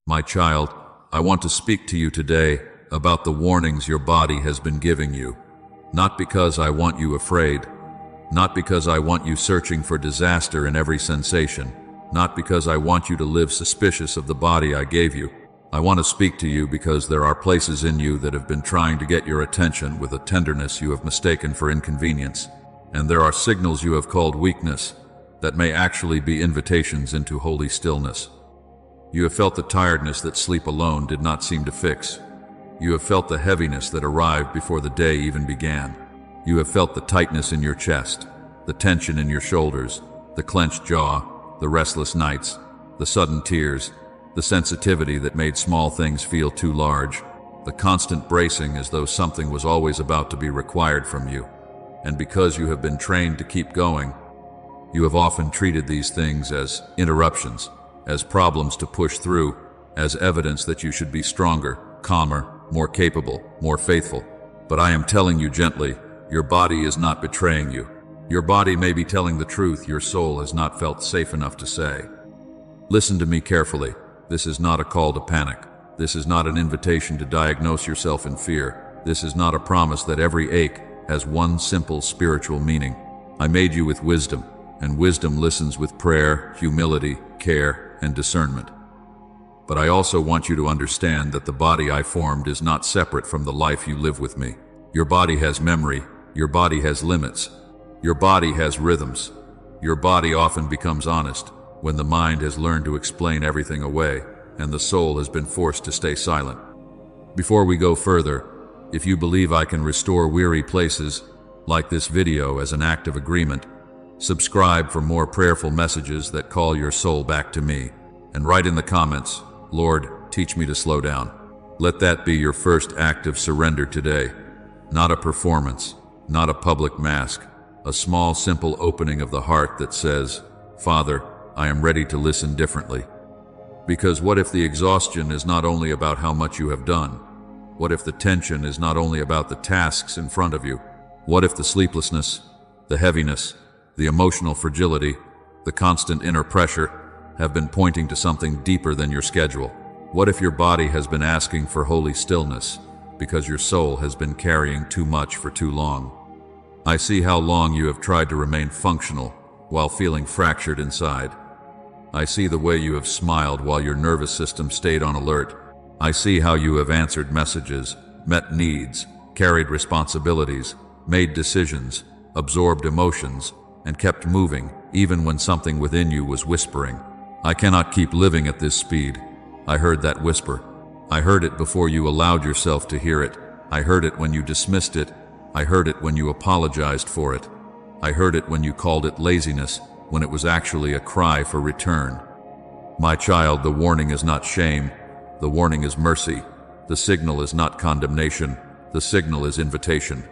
My child, I want to speak to you today about the warnings your body has been giving you. Not because I want you afraid, not because I want you searching for disaster in every sensation, not because I want you to live suspicious of the body I gave you. I want to speak to you because there are places in you that have been trying to get your attention with a tenderness you have mistaken for inconvenience, and there are signals you have called weakness that may actually be invitations into holy stillness. You have felt the tiredness that sleep alone did not seem to fix. You have felt the heaviness that arrived before the day even began. You have felt the tightness in your chest, the tension in your shoulders, the clenched jaw, the restless nights, the sudden tears, the sensitivity that made small things feel too large, the constant bracing as though something was always about to be required from you. And because you have been trained to keep going, you have often treated these things as interruptions, as problems to push through, as evidence that you should be stronger, calmer, more capable, more faithful. But I am telling you gently, your body is not betraying you. Your body may be telling the truth your soul has not felt safe enough to say. Listen to me carefully. This is not a call to panic. This is not an invitation to diagnose yourself in fear. This is not a promise that every ache has one simple spiritual meaning. I made you with wisdom, and wisdom listens with prayer, humility, care, and discernment. But I also want you to understand that the body I formed is not separate from the life you live with me. Your body has memory, your body has limits, your body has rhythms. Your body often becomes honest when the mind has learned to explain everything away and the soul has been forced to stay silent. Before we go further, if you believe I can restore weary places, like this video as an act of agreement, subscribe for more prayerful messages that call your soul back to me. And write in the comments, Lord, teach me to slow down. Let that be your first act of surrender today. Not a performance, not a public mask, a small, simple opening of the heart that says, Father, I am ready to listen differently. Because what if the exhaustion is not only about how much you have done? What if the tension is not only about the tasks in front of you? What if the sleeplessness, the heaviness, the emotional fragility, the constant inner pressure have been pointing to something deeper than your schedule? What if your body has been asking for holy stillness because your soul has been carrying too much for too long? I see how long you have tried to remain functional while feeling fractured inside. I see the way you have smiled while your nervous system stayed on alert. I see how you have answered messages, met needs, carried responsibilities, made decisions, absorbed emotions, and kept moving even when something within you was whispering, I cannot keep living at this speed. I heard that whisper. I heard it before you allowed yourself to hear it. I heard it when you dismissed it. I heard it when you apologized for it. I heard it when you called it laziness, when it was actually a cry for return. My child, the warning is not shame. The warning is mercy. The signal is not condemnation. The signal is invitation.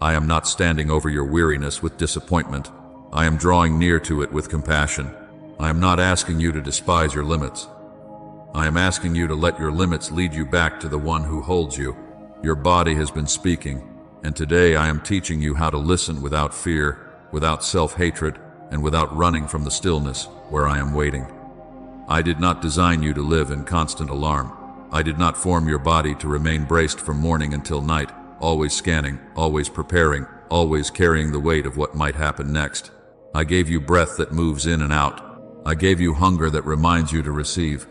I am not standing over your weariness with disappointment. I am drawing near to it with compassion. I am not asking you to despise your limits. I am asking you to let your limits lead you back to the one who holds you. Your body has been speaking, and today I am teaching you how to listen without fear, without self-hatred, and without running from the stillness where I am waiting. I did not design you to live in constant alarm. I did not form your body to remain braced from morning until night, always scanning, always preparing, always carrying the weight of what might happen next. I gave you breath that moves in and out. I gave you hunger that reminds you to receive.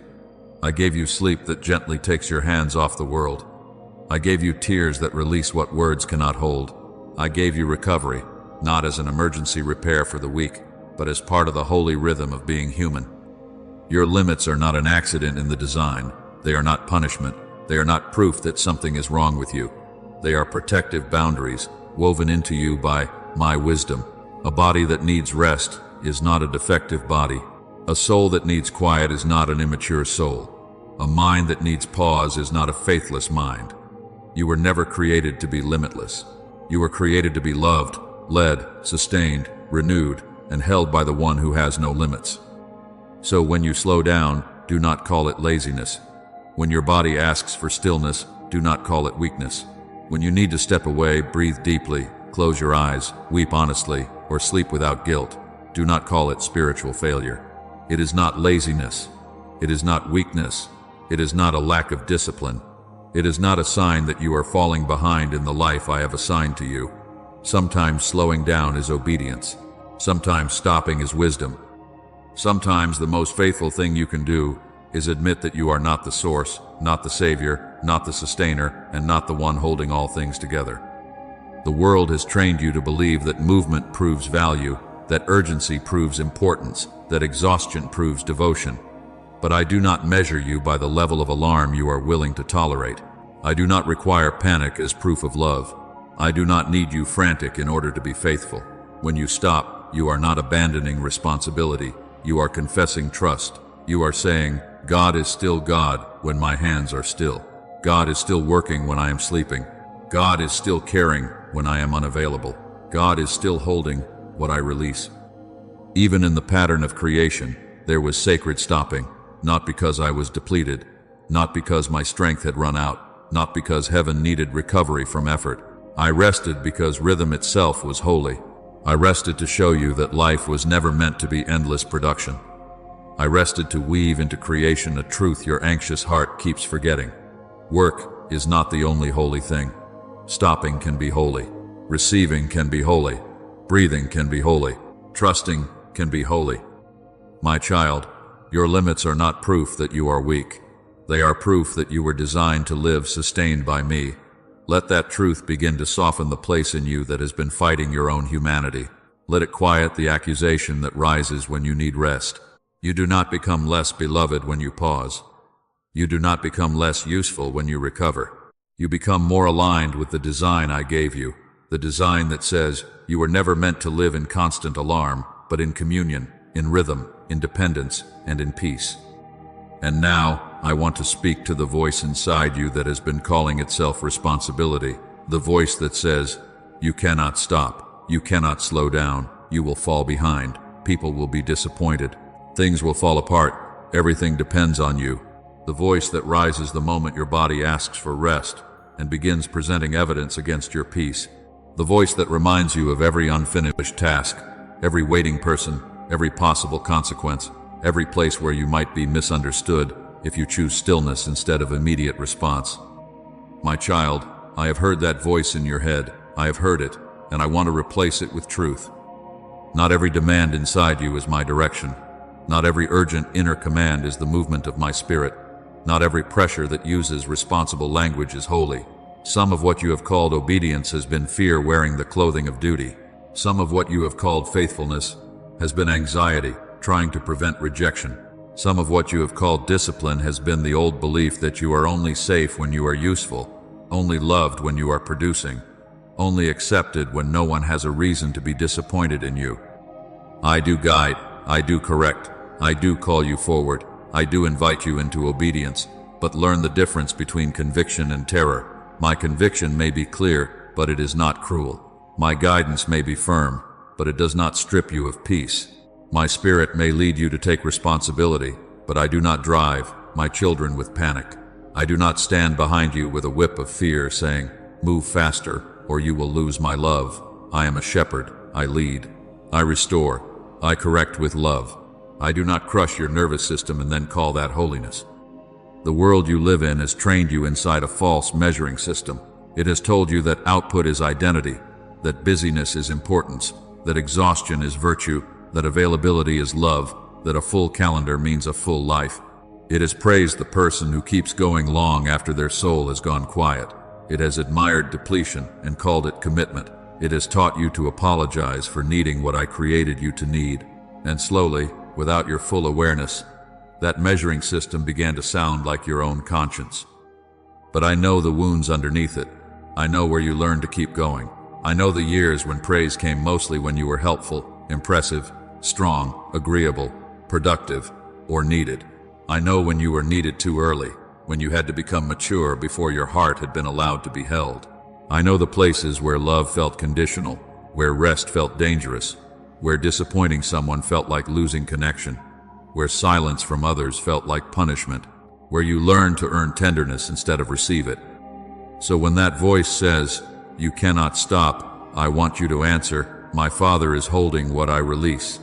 I gave you sleep that gently takes your hands off the world. I gave you tears that release what words cannot hold. I gave you recovery, not as an emergency repair for the weak, but as part of the holy rhythm of being human. Your limits are not an accident in the design. They are not punishment. They are not proof that something is wrong with you. They are protective boundaries woven into you by my wisdom. A body that needs rest is not a defective body. A soul that needs quiet is not an immature soul. A mind that needs pause is not a faithless mind. You were never created to be limitless. You were created to be loved, led, sustained, renewed, and held by the one who has no limits. So when you slow down, do not call it laziness. When your body asks for stillness, do not call it weakness. When you need to step away, breathe deeply, close your eyes, weep honestly, or sleep without guilt. Do not call it spiritual failure. It is not laziness. It is not weakness. It is not a lack of discipline. It is not a sign that you are falling behind in the life I have assigned to you. Sometimes slowing down is obedience. Sometimes stopping is wisdom. Sometimes the most faithful thing you can do is admit that you are not the source, not the savior, not the sustainer, and not the one holding all things together. The world has trained you to believe that movement proves value, that urgency proves importance, that exhaustion proves devotion. But I do not measure you by the level of alarm you are willing to tolerate. I do not require panic as proof of love. I do not need you frantic in order to be faithful. When you stop, you are not abandoning responsibility. You are confessing trust. You are saying, God is still God when my hands are still. God is still working when I am sleeping. God is still caring when I am unavailable. God is still holding what I release. Even in the pattern of creation, there was sacred stopping. Not because I was depleted, not because my strength had run out, not because heaven needed recovery from effort. I rested because rhythm itself was holy. I rested to show you that life was never meant to be endless production. I rested to weave into creation a truth your anxious heart keeps forgetting. Work is not the only holy thing. Stopping can be holy. Receiving can be holy. Breathing can be holy. Trusting can be holy. My child, your limits are not proof that you are weak. They are proof that you were designed to live sustained by me. Let that truth begin to soften the place in you that has been fighting your own humanity. Let it quiet the accusation that rises when you need rest. You do not become less beloved when you pause. You do not become less useful when you recover. You become more aligned with the design I gave you, the design that says you were never meant to live in constant alarm, but in communion, in rhythm, in dependence, and in peace. And now, I want to speak to the voice inside you that has been calling itself responsibility, the voice that says, you cannot stop, you cannot slow down, you will fall behind, people will be disappointed, things will fall apart, everything depends on you. The voice that rises the moment your body asks for rest and begins presenting evidence against your peace. The voice that reminds you of every unfinished task, every waiting person, every possible consequence, every place where you might be misunderstood if you choose stillness instead of immediate response. My child, I have heard that voice in your head. I have heard it, and I want to replace it with truth. Not every demand inside you is my direction. Not every urgent inner command is the movement of my spirit. Not every pressure that uses responsible language is holy. Some of what you have called obedience has been fear wearing the clothing of duty. Some of what you have called faithfulness has been anxiety, trying to prevent rejection. Some of what you have called discipline has been the old belief that you are only safe when you are useful, only loved when you are producing, only accepted when no one has a reason to be disappointed in you. I do guide, I do correct, I do call you forward, I do invite you into obedience, but learn the difference between conviction and terror. My conviction may be clear, but it is not cruel. My guidance may be firm, but it does not strip you of peace. My spirit may lead you to take responsibility, but I do not drive my children with panic. I do not stand behind you with a whip of fear saying, move faster, or you will lose my love. I am a shepherd. I lead. I restore. I correct with love. I do not crush your nervous system and then call that holiness. The world you live in has trained you inside a false measuring system. It has told you that output is identity, that busyness is importance, that exhaustion is virtue, that availability is love, that a full calendar means a full life. It has praised the person who keeps going long after their soul has gone quiet. It has admired depletion and called it commitment. It has taught you to apologize for needing what I created you to need. And slowly, without your full awareness, that measuring system began to sound like your own conscience. But I know the wounds underneath it. I know where you learned to keep going. I know the years when praise came mostly when you were helpful, impressive, strong, agreeable, productive, or needed. I know when you were needed too early, when you had to become mature before your heart had been allowed to be held. I know the places where love felt conditional, where rest felt dangerous, where disappointing someone felt like losing connection, where silence from others felt like punishment, where you learned to earn tenderness instead of receive it. So when that voice says, you cannot stop, I want you to answer, my Father is holding what I release.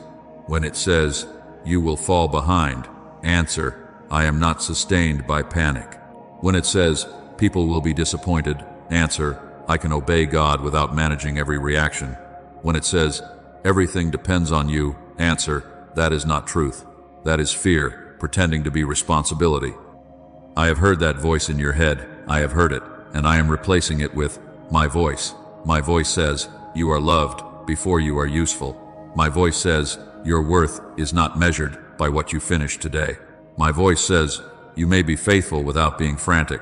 When it says, you will fall behind, answer, I am not sustained by panic. When it says, people will be disappointed, answer, I can obey God without managing every reaction. When it says, everything depends on you, answer, that is not truth. That is fear, pretending to be responsibility. I have heard that voice in your head. I have heard it, and I am replacing it with my voice. My voice says, you are loved before you are useful. My voice says, your worth is not measured by what you finish today. My voice says, you may be faithful without being frantic.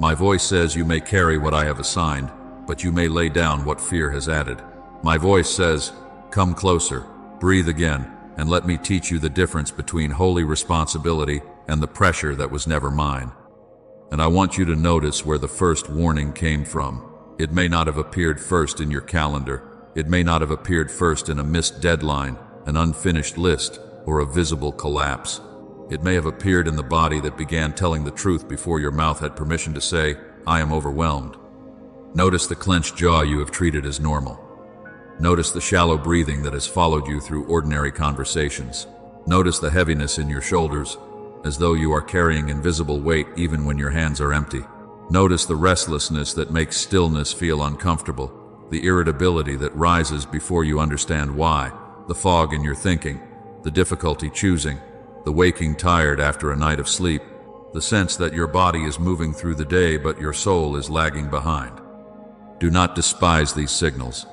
My voice says you may carry what I have assigned, but you may lay down what fear has added. My voice says, come closer, breathe again, and let me teach you the difference between holy responsibility and the pressure that was never mine. And I want you to notice where the first warning came from. It may not have appeared first in your calendar. It may not have appeared first in a missed deadline, an unfinished list, or a visible collapse. It may have appeared in the body that began telling the truth before your mouth had permission to say, I am overwhelmed. Notice the clenched jaw you have treated as normal. Notice the shallow breathing that has followed you through ordinary conversations. Notice the heaviness in your shoulders, as though you are carrying invisible weight even when your hands are empty. Notice the restlessness that makes stillness feel uncomfortable, the irritability that rises before you understand why, the fog in your thinking, the difficulty choosing, the waking tired after a night of sleep, the sense that your body is moving through the day but your soul is lagging behind. Do not despise these signals.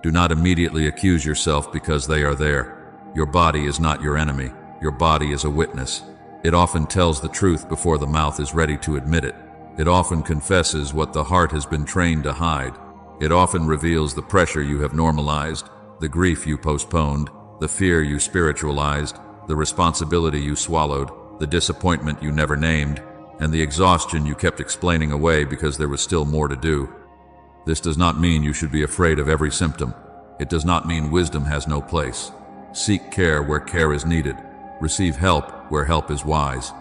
Do not immediately accuse yourself because they are there. Your body is not your enemy. Your body is a witness. It often tells the truth before the mouth is ready to admit it. It often confesses what the heart has been trained to hide. It often reveals the pressure you have normalized, the grief you postponed, the fear you spiritualized, the responsibility you swallowed, the disappointment you never named, and the exhaustion you kept explaining away because there was still more to do. This does not mean you should be afraid of every symptom. It does not mean wisdom has no place. Seek care where care is needed. Receive help where help is wise.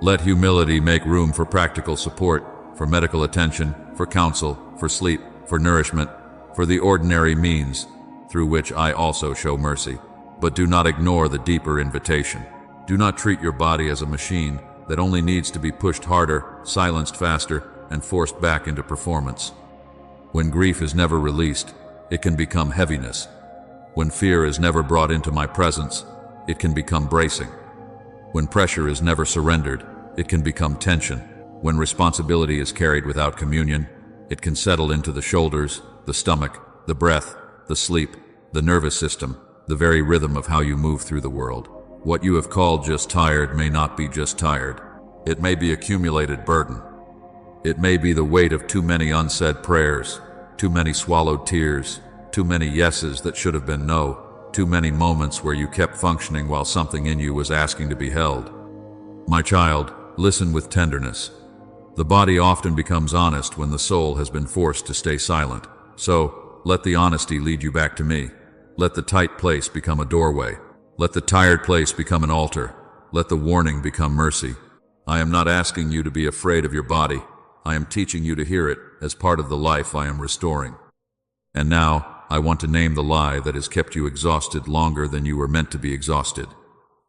Let humility make room for practical support, for medical attention, for counsel, for sleep, for nourishment, for the ordinary means through which I also show mercy. But do not ignore the deeper invitation. Do not treat your body as a machine that only needs to be pushed harder, silenced faster, and forced back into performance. When grief is never released, it can become heaviness. When fear is never brought into my presence, it can become bracing. When pressure is never surrendered, it can become tension. When responsibility is carried without communion, it can settle into the shoulders, the stomach, the breath, the sleep, the nervous system, the very rhythm of how you move through the world. What you have called just tired may not be just tired. It may be accumulated burden. It may be the weight of too many unsaid prayers, too many swallowed tears, too many yeses that should have been no, too many moments where you kept functioning while something in you was asking to be held. My child, listen with tenderness. The body often becomes honest when the soul has been forced to stay silent. So, let the honesty lead you back to me. Let the tight place become a doorway. Let the tired place become an altar. Let the warning become mercy. I am not asking you to be afraid of your body. I am teaching you to hear it as part of the life I am restoring. And now, I want to name the lie that has kept you exhausted longer than you were meant to be exhausted.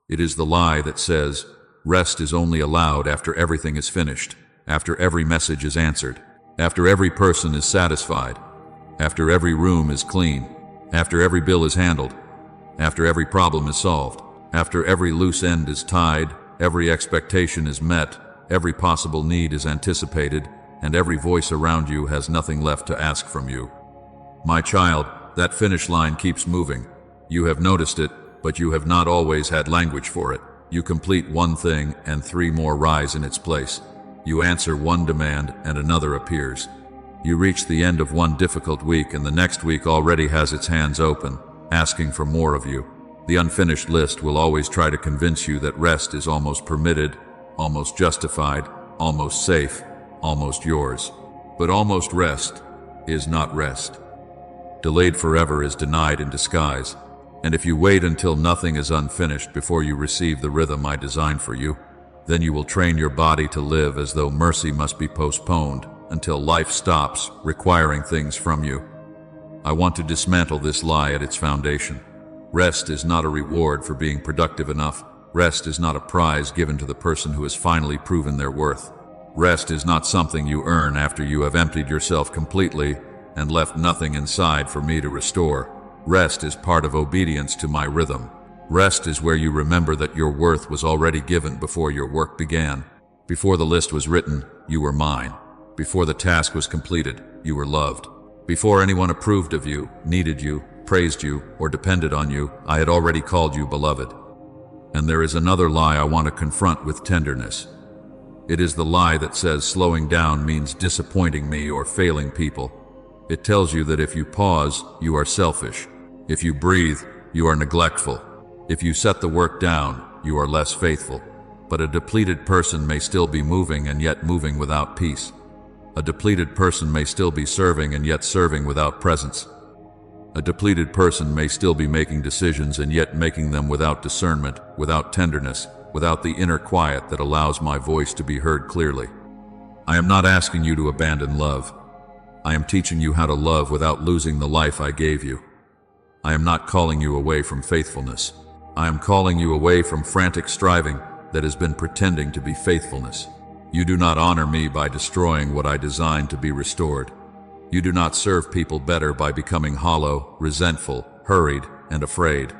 It is the lie that says, rest is only allowed after everything is finished, after every message is answered, after every person is satisfied, after every room is clean, after every bill is handled, after every problem is solved, after every loose end is tied, every expectation is met, every possible need is anticipated, and every voice around you has nothing left to ask from you. My child, that finish line keeps moving. You have noticed it, but you have not always had language for it. You complete one thing and three more rise in its place. You answer one demand and another appears. You reach the end of one difficult week and the next week already has its hands open, asking for more of you. The unfinished list will always try to convince you that rest is almost permitted, almost justified, almost safe, almost yours. But almost rest is not rest. Delayed forever is denied in disguise. And if you wait until nothing is unfinished before you receive the rhythm I designed for you, then you will train your body to live as though mercy must be postponed until life stops requiring things from you. I want to dismantle this lie at its foundation. Rest is not a reward for being productive enough. Rest is not a prize given to the person who has finally proven their worth. Rest is not something you earn after you have emptied yourself completely and left nothing inside for me to restore. Rest is part of obedience to my rhythm. Rest is where you remember that your worth was already given before your work began. Before the list was written, you were mine. Before the task was completed, you were loved. Before anyone approved of you, needed you, praised you, or depended on you, I had already called you beloved. And there is another lie I want to confront with tenderness. It is the lie that says slowing down means disappointing me or failing people. It tells you that if you pause, you are selfish. If you breathe, you are neglectful. If you set the work down, you are less faithful. But a depleted person may still be moving and yet moving without peace. A depleted person may still be serving and yet serving without presence. A depleted person may still be making decisions and yet making them without discernment, without tenderness, without the inner quiet that allows my voice to be heard clearly. I am not asking you to abandon love. I am teaching you how to love without losing the life I gave you. I am not calling you away from faithfulness. I am calling you away from frantic striving that has been pretending to be faithfulness. You do not honor me by destroying what I designed to be restored. You do not serve people better by becoming hollow, resentful, hurried, and afraid.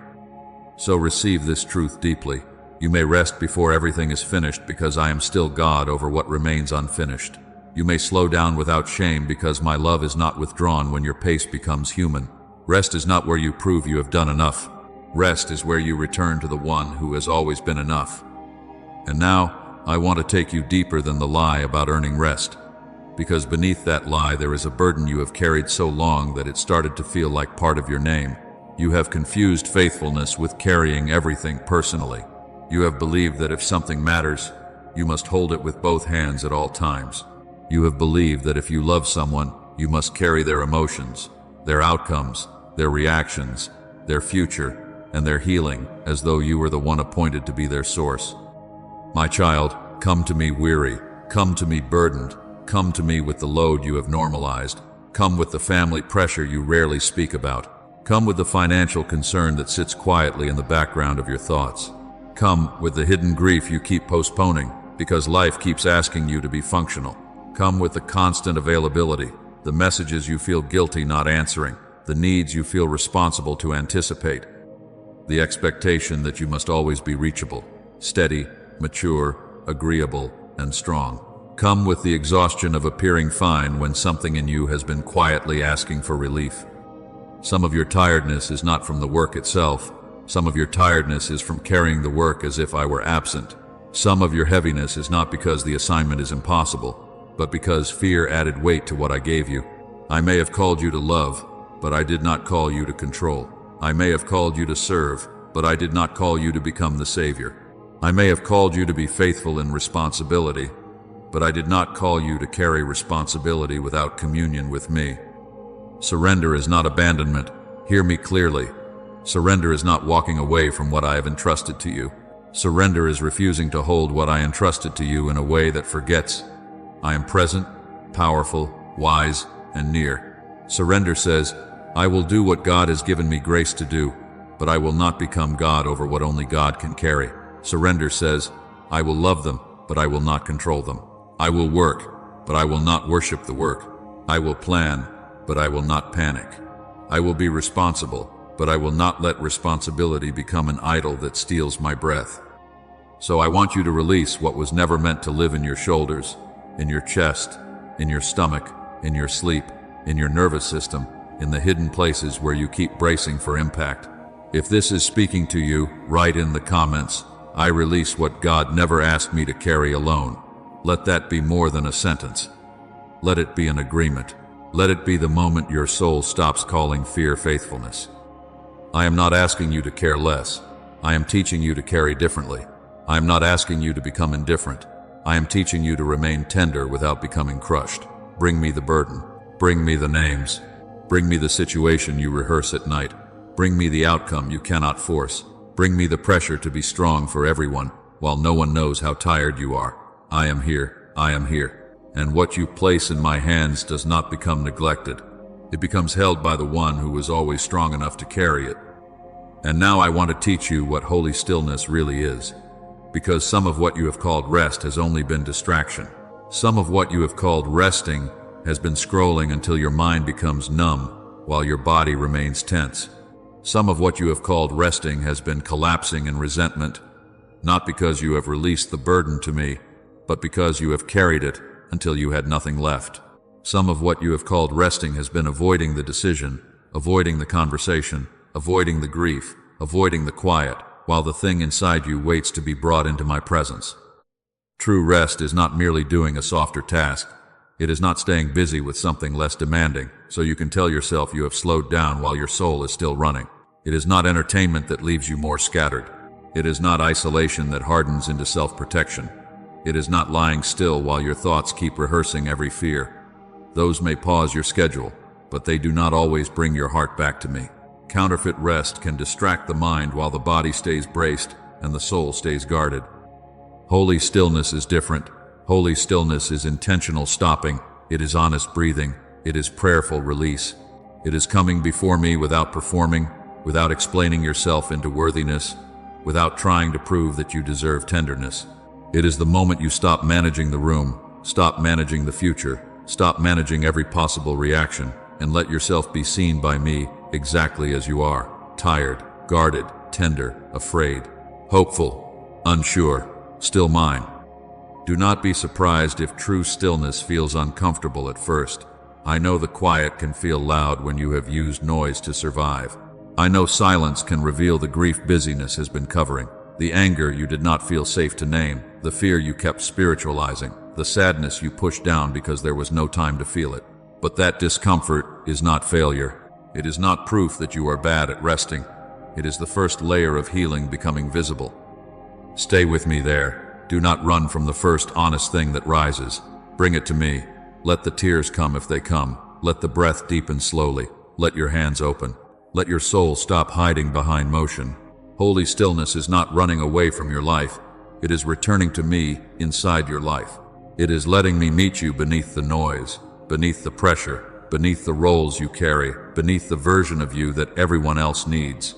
So receive this truth deeply. You may rest before everything is finished because I am still God over what remains unfinished. You may slow down without shame because my love is not withdrawn when your pace becomes human. Rest is not where you prove you have done enough. Rest is where you return to the one who has always been enough. And now, I want to take you deeper than the lie about earning rest. Because beneath that lie there is a burden you have carried so long that it started to feel like part of your name. You have confused faithfulness with carrying everything personally. You have believed that if something matters, you must hold it with both hands at all times. You have believed that if you love someone, you must carry their emotions, their outcomes, their reactions, their future, and their healing as though you were the one appointed to be their source. My child, come to me weary, come to me burdened, come to me with the load you have normalized, come with the family pressure you rarely speak about, come with the financial concern that sits quietly in the background of your thoughts, come with the hidden grief you keep postponing because life keeps asking you to be functional. Come with the constant availability, the messages you feel guilty not answering, the needs you feel responsible to anticipate, the expectation that you must always be reachable, steady, mature, agreeable, and strong. Come with the exhaustion of appearing fine when something in you has been quietly asking for relief. Some of your tiredness is not from the work itself. Some of your tiredness is from carrying the work as if I were absent. Some of your heaviness is not because the assignment is impossible, but because fear added weight to what I gave you. I may have called you to love, but I did not call you to control. I may have called you to serve, but I did not call you to become the savior. I may have called you to be faithful in responsibility, but I did not call you to carry responsibility without communion with me. Surrender is not abandonment. Hear me clearly. Surrender is not walking away from what I have entrusted to you. Surrender is refusing to hold what I entrusted to you in a way that forgets I am present, powerful, wise, and near. Surrender says, I will do what God has given me grace to do, but I will not become God over what only God can carry. Surrender says, I will love them, but I will not control them. I will work, but I will not worship the work. I will plan, but I will not panic. I will be responsible, but I will not let responsibility become an idol that steals my breath. So I want you to release what was never meant to live in your shoulders, in your chest, in your stomach, in your sleep, in your nervous system, in the hidden places where you keep bracing for impact. If this is speaking to you, write in the comments, I release what God never asked me to carry alone. Let that be more than a sentence. Let it be an agreement. Let it be the moment your soul stops calling fear faithfulness. I am not asking you to care less. I am teaching you to carry differently. I am not asking you to become indifferent. I am teaching you to remain tender without becoming crushed. Bring me the burden. Bring me the names. Bring me the situation you rehearse at night. Bring me the outcome you cannot force. Bring me the pressure to be strong for everyone, while no one knows how tired you are. I am here. I am here. And what you place in my hands does not become neglected. It becomes held by the one who is always strong enough to carry it. And now I want to teach you what holy stillness really is. because some of what you have called rest has only been distraction. Some of what you have called resting has been scrolling until your mind becomes numb while your body remains tense. Some of what you have called resting has been collapsing in resentment, not because you have released the burden to me, but because you have carried it until you had nothing left. Some of what you have called resting has been avoiding the decision, avoiding the conversation, avoiding the grief, avoiding the quiet, while the thing inside you waits to be brought into my presence. True rest is not merely doing a softer task. It is not staying busy with something less demanding, so you can tell yourself you have slowed down while your soul is still running. It is not entertainment that leaves you more scattered. It is not isolation that hardens into self-protection. It is not lying still while your thoughts keep rehearsing every fear. Those may pause your schedule, but they do not always bring your heart back to me. Counterfeit rest can distract the mind while the body stays braced and the soul stays guarded. Holy stillness is different. Holy stillness is intentional stopping. It is honest breathing. It is prayerful release. It is coming before me without performing, without explaining yourself into worthiness, without trying to prove that you deserve tenderness. It is the moment you stop managing the room, stop managing the future, stop managing every possible reaction, and let yourself be seen by me exactly as you are, tired, guarded, tender, afraid, hopeful, unsure, still mine. Do not be surprised if true stillness feels uncomfortable at first. I know the quiet can feel loud when you have used noise to survive. I know silence can reveal the grief busyness has been covering, the anger you did not feel safe to name, the fear you kept spiritualizing, the sadness you pushed down because there was no time to feel it. But that discomfort is not failure. It is not proof that you are bad at resting. It is the first layer of healing becoming visible. Stay with me there. Do not run from the first honest thing that rises. Bring it to me. Let the tears come if they come. Let the breath deepen slowly. Let your hands open. Let your soul stop hiding behind motion. Holy stillness is not running away from your life. It is returning to me inside your life. It is letting me meet you beneath the noise, beneath the pressure, beneath the roles you carry, beneath the version of you that everyone else needs.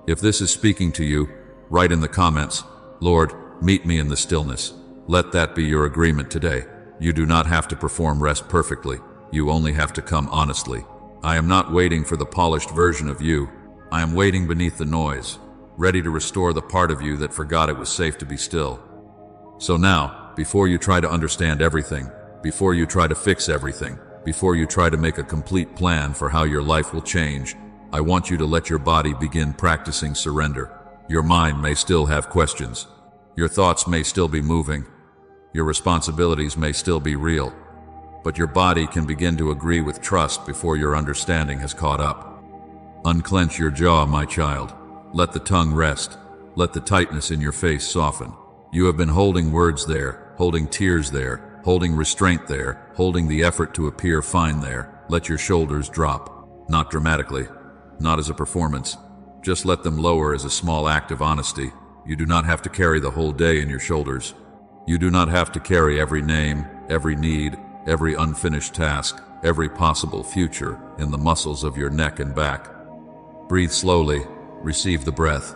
If this is speaking to you, write in the comments, Lord, meet me in the stillness. Let that be your agreement today. You do not have to perform rest perfectly. You only have to come honestly. I am not waiting for the polished version of you. I am waiting beneath the noise, ready to restore the part of you that forgot it was safe to be still. So now, before you try to understand everything, before you try to fix everything, before you try to make a complete plan for how your life will change, I want you to let your body begin practicing surrender. Your mind may still have questions. Your thoughts may still be moving. Your responsibilities may still be real. But your body can begin to agree with trust before your understanding has caught up. Unclench your jaw, my child. Let the tongue rest. Let the tightness in your face soften. You have been holding words there, holding tears there, holding restraint there, holding the effort to appear fine there. Let your shoulders drop. Not dramatically, not as a performance. Just let them lower as a small act of honesty. You do not have to carry the whole day in your shoulders. You do not have to carry every name, every need, every unfinished task, every possible future in the muscles of your neck and back. Breathe slowly. Receive the breath.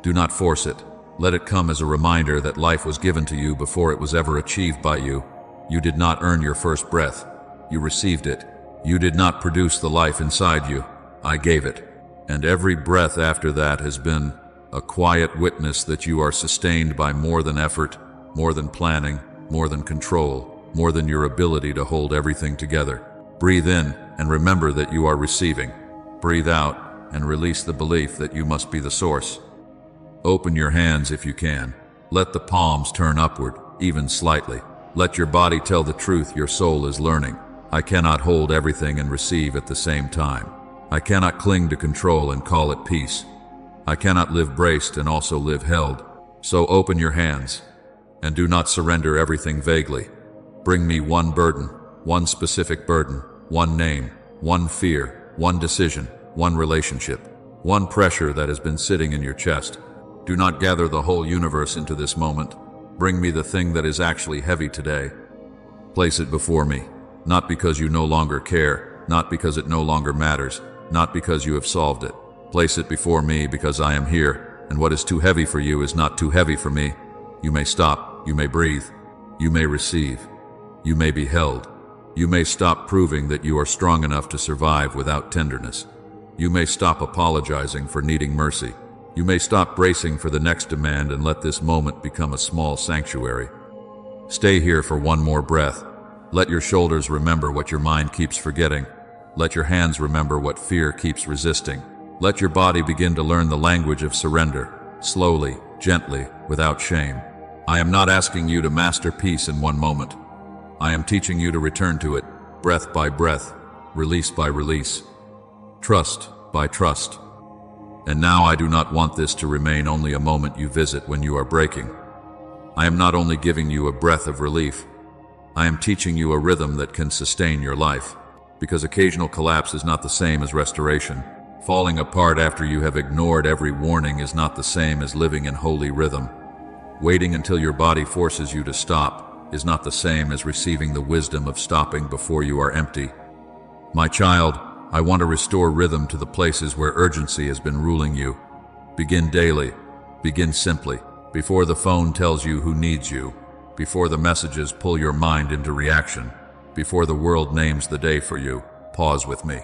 Do not force it. Let it come as a reminder that life was given to you before it was ever achieved by you. You did not earn your first breath. You received it. You did not produce the life inside you. I gave it. And every breath after that has been a quiet witness that you are sustained by more than effort, more than planning, more than control, more than your ability to hold everything together. Breathe in and remember that you are receiving. Breathe out and release the belief that you must be the source. Open your hands if you can. Let the palms turn upward, even slightly. Let your body tell the truth your soul is learning. I cannot hold everything and receive at the same time. I cannot cling to control and call it peace. I cannot live braced and also live held. So open your hands and do not surrender everything vaguely. Bring me one burden, one specific burden, one name, one fear, one decision, one relationship, one pressure that has been sitting in your chest. Do not gather the whole universe into this moment. Bring me the thing that is actually heavy today. Place it before me, not because you no longer care, not because it no longer matters, not because you have solved it. Place it before me because I am here, and what is too heavy for you is not too heavy for me. You may stop, you may breathe, you may receive, you may be held. You may stop proving that you are strong enough to survive without tenderness. You may stop apologizing for needing mercy. You may stop bracing for the next demand and let this moment become a small sanctuary. Stay here for one more breath. Let your shoulders remember what your mind keeps forgetting. Let your hands remember what fear keeps resisting. Let your body begin to learn the language of surrender, slowly, gently, without shame. I am not asking you to master peace in one moment. I am teaching you to return to it, breath by breath, release by release, trust by trust. And now I do not want this to remain only a moment you visit when you are breaking. I am not only giving you a breath of relief, I am teaching you a rhythm that can sustain your life. Because occasional collapse is not the same as restoration. Falling apart after you have ignored every warning is not the same as living in holy rhythm. Waiting until your body forces you to stop is not the same as receiving the wisdom of stopping before you are empty. My child, I want to restore rhythm to the places where urgency has been ruling you. Begin daily. Begin simply. Before the phone tells you who needs you. Before the messages pull your mind into reaction. Before the world names the day for you, pause with me.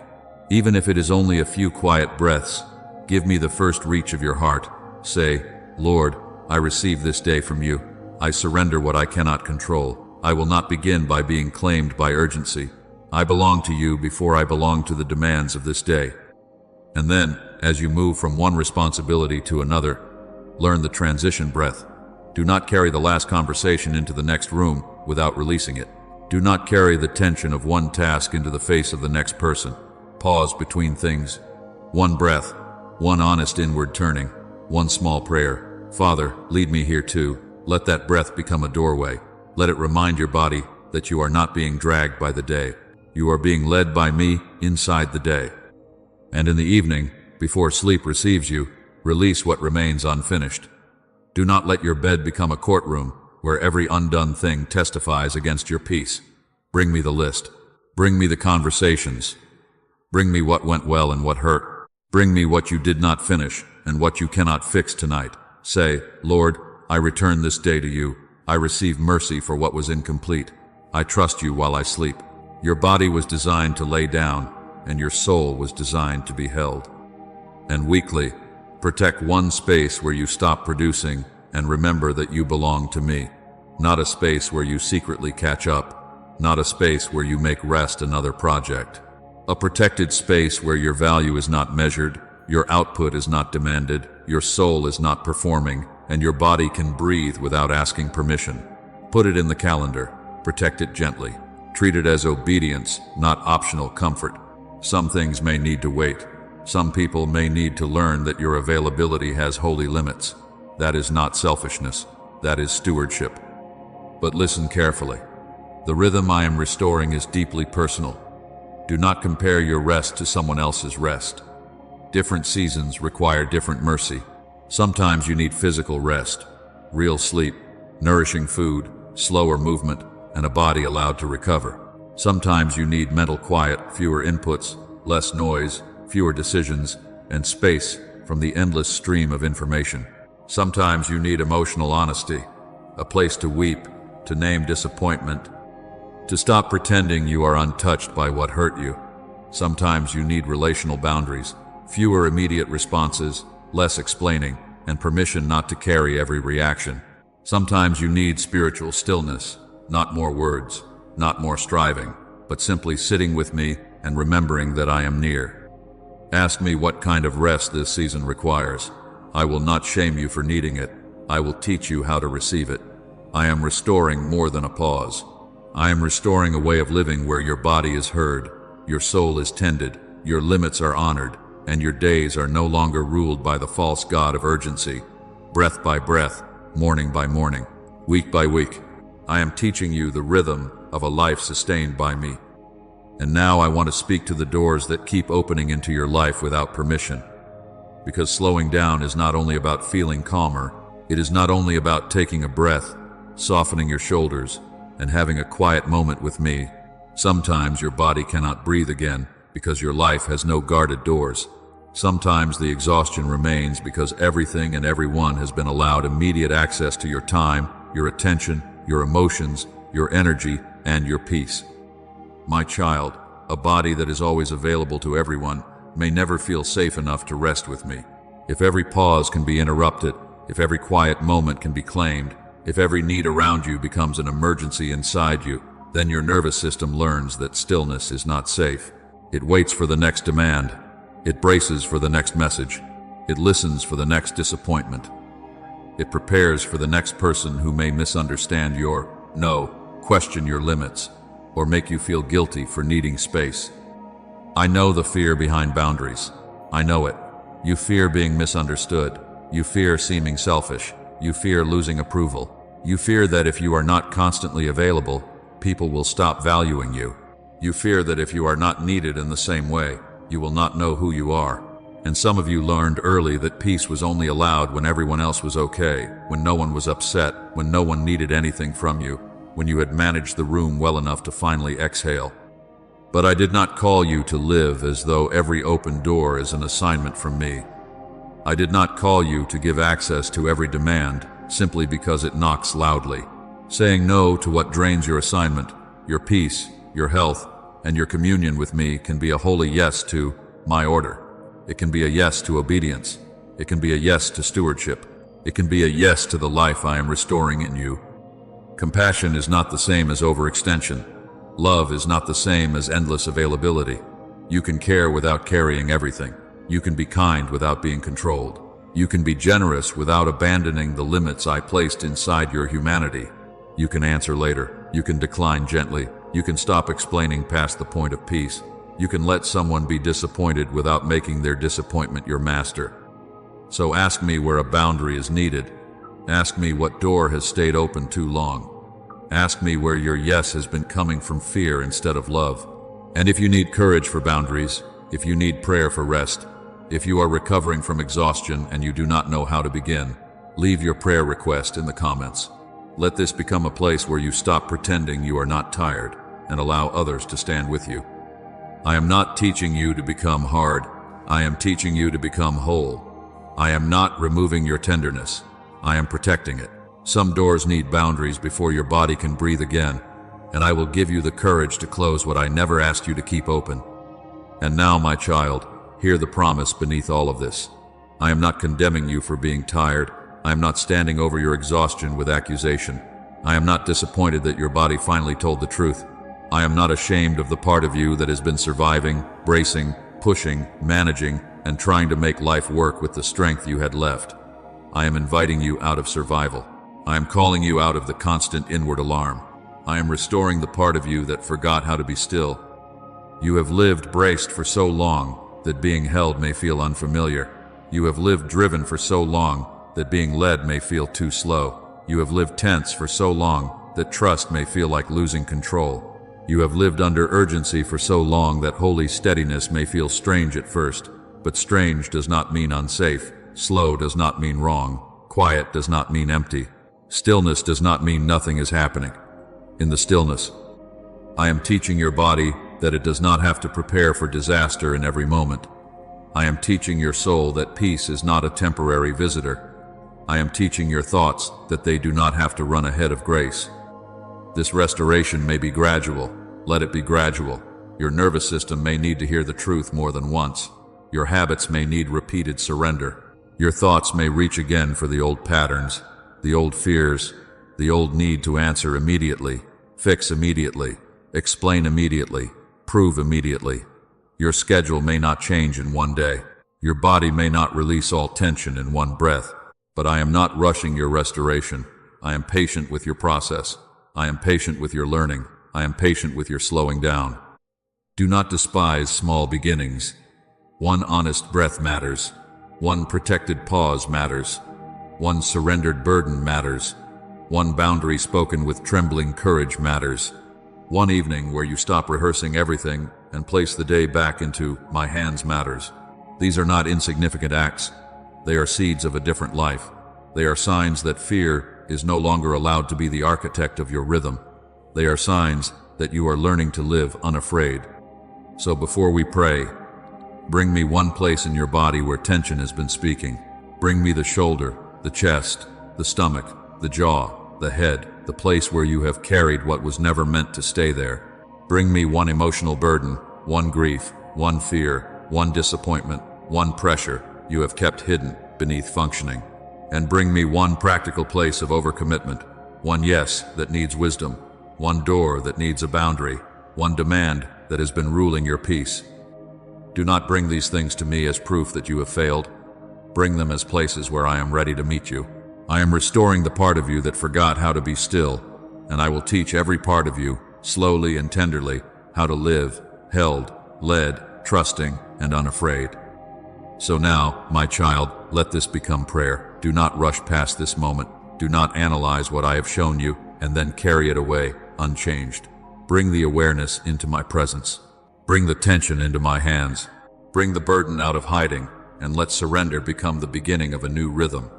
Even if it is only a few quiet breaths, give me the first reach of your heart. Say, Lord, I receive this day from you. I surrender what I cannot control. I will not begin by being claimed by urgency. I belong to you before I belong to the demands of this day. And then, as you move from one responsibility to another, learn the transition breath. Do not carry the last conversation into the next room without releasing it. Do not carry the tension of one task into the face of the next person. Pause between things. One breath, one honest inward turning, one small prayer. Father, lead me here too. Let that breath become a doorway. Let it remind your body that you are not being dragged by the day. You are being led by me inside the day. And in the evening, before sleep receives you, release what remains unfinished. Do not let your bed become a courtroom where every undone thing testifies against your peace. Bring me the list. Bring me the conversations. Bring me what went well and what hurt. Bring me what you did not finish and what you cannot fix tonight. Say, Lord, I return this day to you. I receive mercy for what was incomplete. I trust you while I sleep. Your body was designed to lay down, and your soul was designed to be held. And weekly, protect one space where you stop producing and remember that you belong to me. Not a space where you secretly catch up. Not a space where you make rest another project. A protected space where your value is not measured, your output is not demanded, your soul is not performing, and your body can breathe without asking permission. Put it in the calendar. Protect it gently. Treat it as obedience, not optional comfort. Some things may need to wait. Some people may need to learn that your availability has holy limits. That is not selfishness. That is stewardship. But listen carefully. The rhythm I am restoring is deeply personal. Do not compare your rest to someone else's rest. Different seasons require different mercy. Sometimes you need physical rest, real sleep, nourishing food, slower movement, and a body allowed to recover. Sometimes you need mental quiet, fewer inputs, less noise, fewer decisions, and space from the endless stream of information. Sometimes you need emotional honesty, a place to weep, to name disappointment, to stop pretending you are untouched by what hurt you. Sometimes you need relational boundaries, fewer immediate responses, less explaining, and permission not to carry every reaction. Sometimes you need spiritual stillness, not more words, not more striving, but simply sitting with me and remembering that I am near. Ask me what kind of rest this season requires. I will not shame you for needing it. I will teach you how to receive it. I am restoring more than a pause. I am restoring a way of living where your body is heard, your soul is tended, your limits are honored, and your days are no longer ruled by the false god of urgency. Breath by breath, morning by morning, week by week, I am teaching you the rhythm of a life sustained by me. And now I want to speak to the doors that keep opening into your life without permission. Because slowing down is not only about feeling calmer, it is not only about taking a breath, softening your shoulders, and having a quiet moment with me. Sometimes your body cannot breathe again because your life has no guarded doors. Sometimes the exhaustion remains because everything and everyone has been allowed immediate access to your time, your attention, your emotions, your energy, and your peace. My child, a body that is always available to everyone may never feel safe enough to rest with me. If every pause can be interrupted, if every quiet moment can be claimed, if every need around you becomes an emergency inside you, then your nervous system learns that stillness is not safe. It waits for the next demand. It braces for the next message. It listens for the next disappointment. It prepares for the next person who may misunderstand your no, question your limits, or make you feel guilty for needing space. I know the fear behind boundaries. I know it. You fear being misunderstood. You fear seeming selfish. You fear losing approval. You fear that if you are not constantly available, people will stop valuing you. You fear that if you are not needed in the same way, you will not know who you are. And some of you learned early that peace was only allowed when everyone else was okay, when no one was upset, when no one needed anything from you, when you had managed the room well enough to finally exhale. But I did not call you to live as though every open door is an assignment from me. I did not call you to give access to every demand simply because it knocks loudly. Saying no to what drains your assignment, your peace, your health, and your communion with me can be a holy yes to my order. It can be a yes to obedience. It can be a yes to stewardship. It can be a yes to the life I am restoring in you. Compassion is not the same as overextension. Love is not the same as endless availability. You can care without carrying everything. You can be kind without being controlled. You can be generous without abandoning the limits I placed inside your humanity. You can answer later. You can decline gently. You can stop explaining past the point of peace. You can let someone be disappointed without making their disappointment your master. So ask me where a boundary is needed. Ask me what door has stayed open too long. Ask me where your yes has been coming from fear instead of love. And if you need courage for boundaries, if you need prayer for rest, if you are recovering from exhaustion and you do not know how to begin, leave your prayer request in the comments. Let this become a place where you stop pretending you are not tired and allow others to stand with you. I am not teaching you to become hard. I am teaching you to become whole. I am not removing your tenderness. I am protecting it. Some doors need boundaries before your body can breathe again, and I will give you the courage to close what I never asked you to keep open. And now, my child, hear the promise beneath all of this. I am not condemning you for being tired. I am not standing over your exhaustion with accusation. I am not disappointed that your body finally told the truth. I am not ashamed of the part of you that has been surviving, bracing, pushing, managing, and trying to make life work with the strength you had left. I am inviting you out of survival. I am calling you out of the constant inward alarm. I am restoring the part of you that forgot how to be still. You have lived braced for so long that being held may feel unfamiliar. You have lived driven for so long that being led may feel too slow. You have lived tense for so long that trust may feel like losing control. You have lived under urgency for so long that holy steadiness may feel strange at first, but strange does not mean unsafe. Slow does not mean wrong. Quiet does not mean empty. Stillness does not mean nothing is happening. In the stillness, I am teaching your body that it does not have to prepare for disaster in every moment. I am teaching your soul that peace is not a temporary visitor. I am teaching your thoughts that they do not have to run ahead of grace. This restoration may be gradual. Let it be gradual. Your nervous system may need to hear the truth more than once. Your habits may need repeated surrender. Your thoughts may reach again for the old patterns, the old fears, the old need to answer immediately, fix immediately, explain immediately, prove immediately. Your schedule may not change in one day. Your body may not release all tension in one breath. But I am not rushing your restoration. I am patient with your process. I am patient with your learning. I am patient with your slowing down. Do not despise small beginnings. One honest breath matters. One protected pause matters. One surrendered burden matters. One boundary spoken with trembling courage matters. One evening where you stop rehearsing everything and place the day back into my hands matters. These are not insignificant acts. They are seeds of a different life. They are signs that fear is no longer allowed to be the architect of your rhythm. They are signs that you are learning to live unafraid. So before we pray, Bring me one place in your body where tension has been speaking. Bring me the shoulder, the chest, the stomach, the jaw, the head, the place where you have carried what was never meant to stay there. Bring me one emotional burden, one grief, one fear, one disappointment, one pressure you have kept hidden beneath functioning. And bring me one practical place of overcommitment, one yes that needs wisdom, one door that needs a boundary, one demand that has been ruling your peace. Do not bring these things to me as proof that you have failed. Bring them as places where I am ready to meet you. I am restoring the part of you that forgot how to be still, and I will teach every part of you, slowly and tenderly, how to live, held, led, trusting, and unafraid. So now, my child, let this become prayer. Do not rush past this moment. Do not analyze what I have shown you and then carry it away unchanged. Bring the awareness into my presence. Bring the tension into my hands. Bring the burden out of hiding, and let surrender become the beginning of a new rhythm.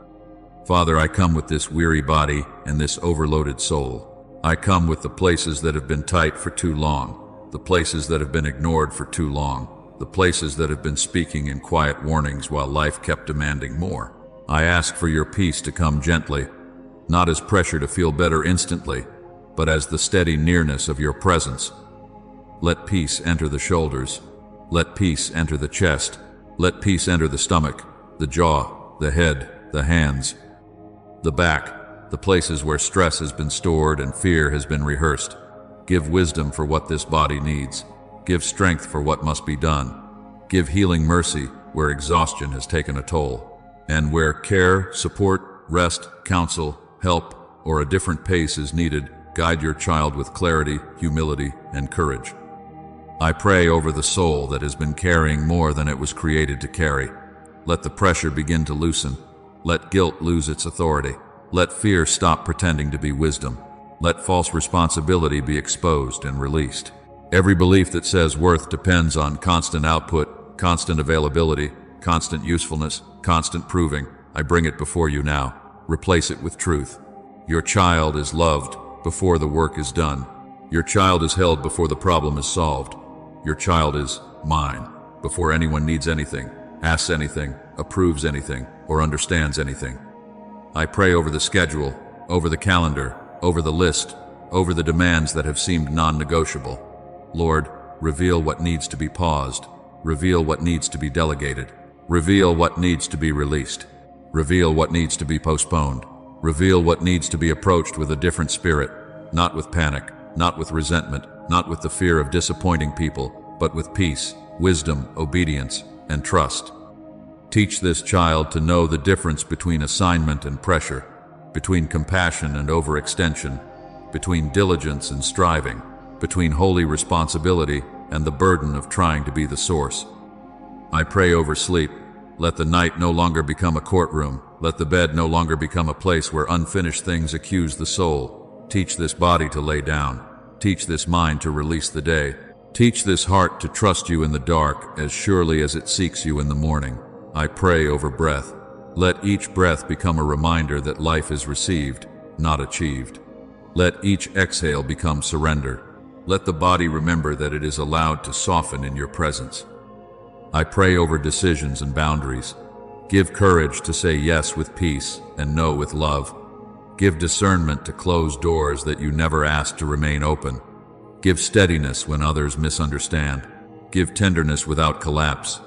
Father, I come with this weary body and this overloaded soul. I come with the places that have been tight for too long, the places that have been ignored for too long, the places that have been speaking in quiet warnings while life kept demanding more. I ask for your peace to come gently, not as pressure to feel better instantly, but as the steady nearness of your presence. Let peace enter the shoulders. Let peace enter the chest. Let peace enter the stomach, the jaw, the head, the hands, the back, the places where stress has been stored and fear has been rehearsed. Give wisdom for what this body needs. Give strength for what must be done. Give healing mercy where exhaustion has taken a toll. And where care, support, rest, counsel, help, or a different pace is needed, guide your child with clarity, humility, and courage. I pray over the soul that has been carrying more than it was created to carry. Let the pressure begin to loosen. Let guilt lose its authority. Let fear stop pretending to be wisdom. Let false responsibility be exposed and released. Every belief that says worth depends on constant output, constant availability, constant usefulness, constant proving, I bring it before you now. Replace it with truth. Your child is loved before the work is done. Your child is held before the problem is solved. Your child is mine before anyone needs anything, asks anything, approves anything, or understands anything. I pray over the schedule, over the calendar, over the list, over the demands that have seemed non-negotiable. Lord, reveal what needs to be paused. Reveal what needs to be delegated. Reveal what needs to be released. Reveal what needs to be postponed. Reveal what needs to be approached with a different spirit, not with panic, not with resentment, not with the fear of disappointing people, but with peace, wisdom, obedience, and trust. Teach this child to know the difference between assignment and pressure, between compassion and overextension, between diligence and striving, between holy responsibility and the burden of trying to be the source. I pray over sleep. Let the night no longer become a courtroom. Let the bed no longer become a place where unfinished things accuse the soul. Teach this body to lay down. Teach this mind to release the day. Teach this heart to trust you in the dark as surely as it seeks you in the morning. I pray over breath. Let each breath become a reminder that life is received, not achieved. Let each exhale become surrender. Let the body remember that it is allowed to soften in your presence. I pray over decisions and boundaries. Give courage to say yes with peace and no with love. Give discernment to close doors that you never asked to remain open. Give steadiness when others misunderstand. Give tenderness without collapse,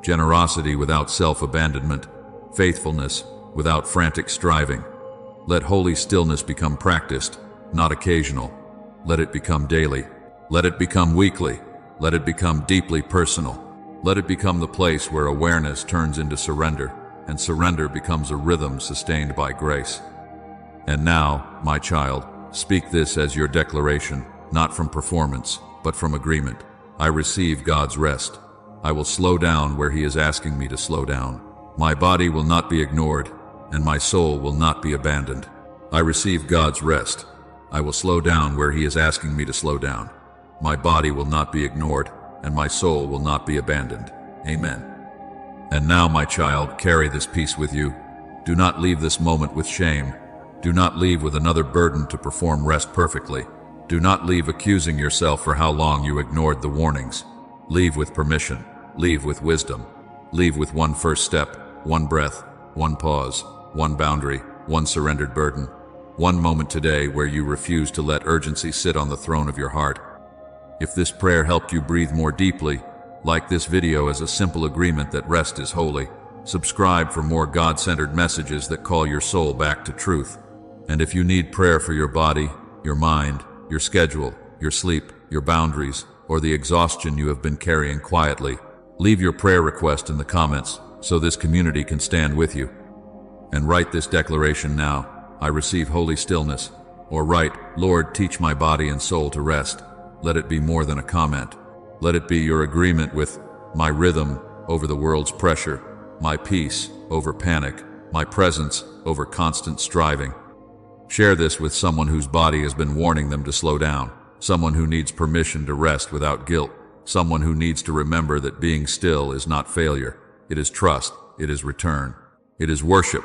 generosity without self-abandonment, faithfulness without frantic striving. Let holy stillness become practiced, not occasional. Let it become daily. Let it become weekly. Let it become deeply personal. Let it become the place where awareness turns into surrender, and surrender becomes a rhythm sustained by grace. And now, my child, speak this as your declaration, not from performance, but from agreement. I receive God's rest. I will slow down where He is asking me to slow down. My body will not be ignored, and my soul will not be abandoned. I receive God's rest. I will slow down where He is asking me to slow down. My body will not be ignored, and my soul will not be abandoned. Amen. And now, my child, carry this peace with you. Do not leave this moment with shame. Do not leave with another burden to perform rest perfectly. Do not leave accusing yourself for how long you ignored the warnings. Leave with permission. Leave with wisdom. Leave with one first step, one breath, one pause, one boundary, one surrendered burden. One moment today where you refuse to let urgency sit on the throne of your heart. If this prayer helped you breathe more deeply, like this video as a simple agreement that rest is holy. Subscribe for more God-centered messages that call your soul back to truth. And if you need prayer for your body, your mind, your schedule, your sleep, your boundaries, or the exhaustion you have been carrying quietly, leave your prayer request in the comments so this community can stand with you. And write this declaration now: I receive holy stillness. Or write, Lord, teach my body and soul to rest. Let it be more than a comment. Let it be your agreement with my rhythm over the world's pressure, my peace over panic, my presence over constant striving. Share this with someone whose body has been warning them to slow down, someone who needs permission to rest without guilt, someone who needs to remember that being still is not failure. It is trust, it is return, it is worship.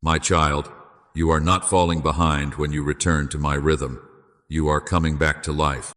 My child, you are not falling behind when you return to my rhythm. You are coming back to life.